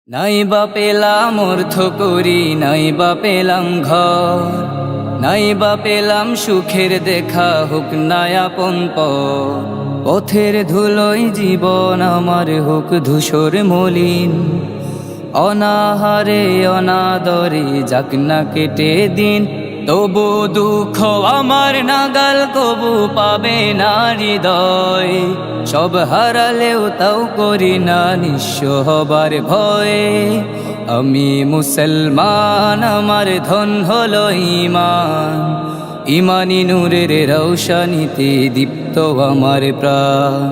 নাই বা পেলাম অর্থ করি, নাই বা পেলাম ঘর, নাই বা পেলাম সুখের দেখা, হোক নাই আপন পর। পথের ধুলোয় জীবন আমার হোক ধূসর মলিন, অনাহারে অনাদরে যাক না কেটে দিন। তবু দুঃখ আমার নাগাল কবু পাবে না হৃদয়, সব হারালেও তাও করি না নিঃস্ব হবার ভয়ে। আমি মুসলমান, আমার ধন হলো ঈমান, ঈমানি নূরের রৌশনীতে দীপ্ত আমার প্রাণ।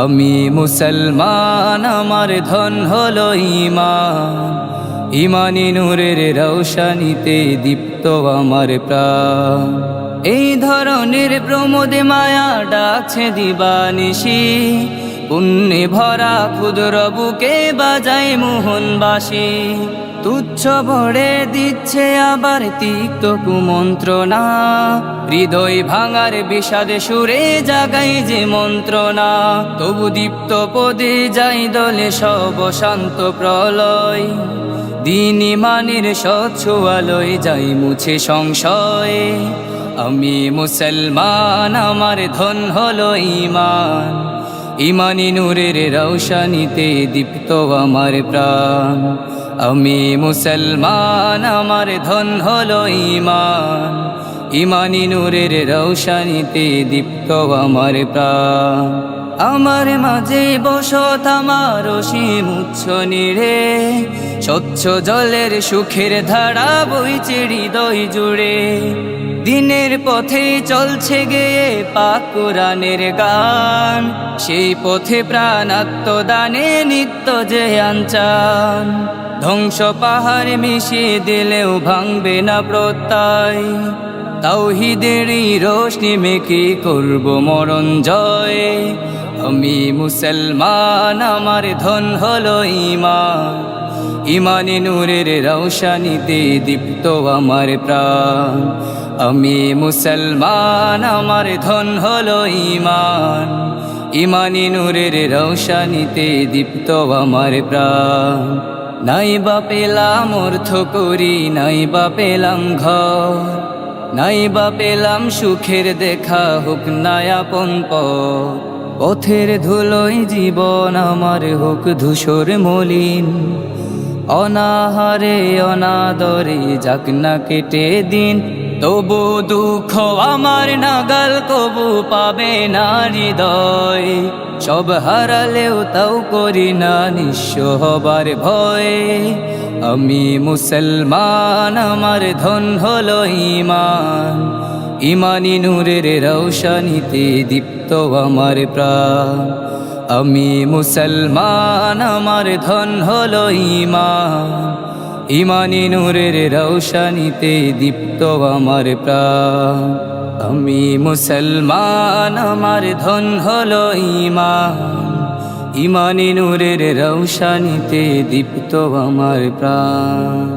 আমি মুসলমান, আমার ধন হলো ঈমান, ঈমানি নূরের রৌশনীতে দীপ্ত আমার প্রাণ। এই ধরনের প্রমোদে মায়া ডাকছে দিবানিশি, পুণ্যে ভরা ক্ষুদ্র বুকে বাজায় মোহনবাসী। তুচ্ছ ভরে দিচ্ছে আবার তিক্ত কুমন্ত্রণা, হৃদয় ভাঙার বিষাদে সুরে জাগাই যে মন্ত্রণা। তবু দীপ্ত পদে যাই দলে সব শান্ত প্রলয়, দিন ঈমানের স্বচ্ছ আলোয় যাই মুছে সংশয়। আমি মুসলমান, আমার ধন হলো ঈমান, ঈমানি নূরের রৌশনীতে দীপ্ত আমার প্রাণ। আমি মুসলমান, আমার ধন হলো ঈমান, ঈমানি নূরের রৌশনীতে দীপ্ত আমার প্রাণ। আমার মাঝে বসত আমার অসীম উচ্ছ নীড়ে, স্বচ্ছ জলের সুখের ধারা বইছে হৃদয় জুড়ে। দিনের পথে চলছে গেয়ে পাক কুরআনের গান, সেই পথে প্রাণ আত্মদানে নিত্য যে আনচান। ধ্বংস পাহাড় মিশিয়ে দিলেও ভাঙবে না প্রত্যয়, তাওহীদেরই রোশনি মেখে করব মরণ জয়। আমি মুসলমান, আমার ধন হলো ঈমান, ঈমানি নূরের রৌশনীতে দীপ্ত আমার প্রাণ। আমি মুসলমান, আমার ধন হলো ঈমান, ঈমানি নূরের রৌশনীতে দীপ্ত আমার প্রাণ। নাই বা পেলাম অর্থ করি, নাই বা পেলাম ঘর, নাই বা পেলাম সুখের দেখা, হোক নাই আপন পর। পথের ধুলোয় জীবন আমার হোক ধূসর মলিন, অনাহারে অনাদরে যাক না কেটে দিন। তবু দুঃখ আমার নাগাল কবু পাবে না হৃদয়, সব হারালেও তাও করি না নিঃস্ব হবার ভয়ে। আমি মুসলমান, আমার ধন হলো ঈমান, ঈমানি নূরের রৌশনীতে দীপ্ত আমার প্রাণ। আমি মুসলমান, আমার ধন হলো ঈমান, ঈমানি নূরের রৌশনীতে দীপ্ত আমার প্রাণ। আমি মুসলমান, আমার ধন হলো ঈমান, ঈমানি নূরের রৌশনীতে দীপ্ত আমার প্রাণ।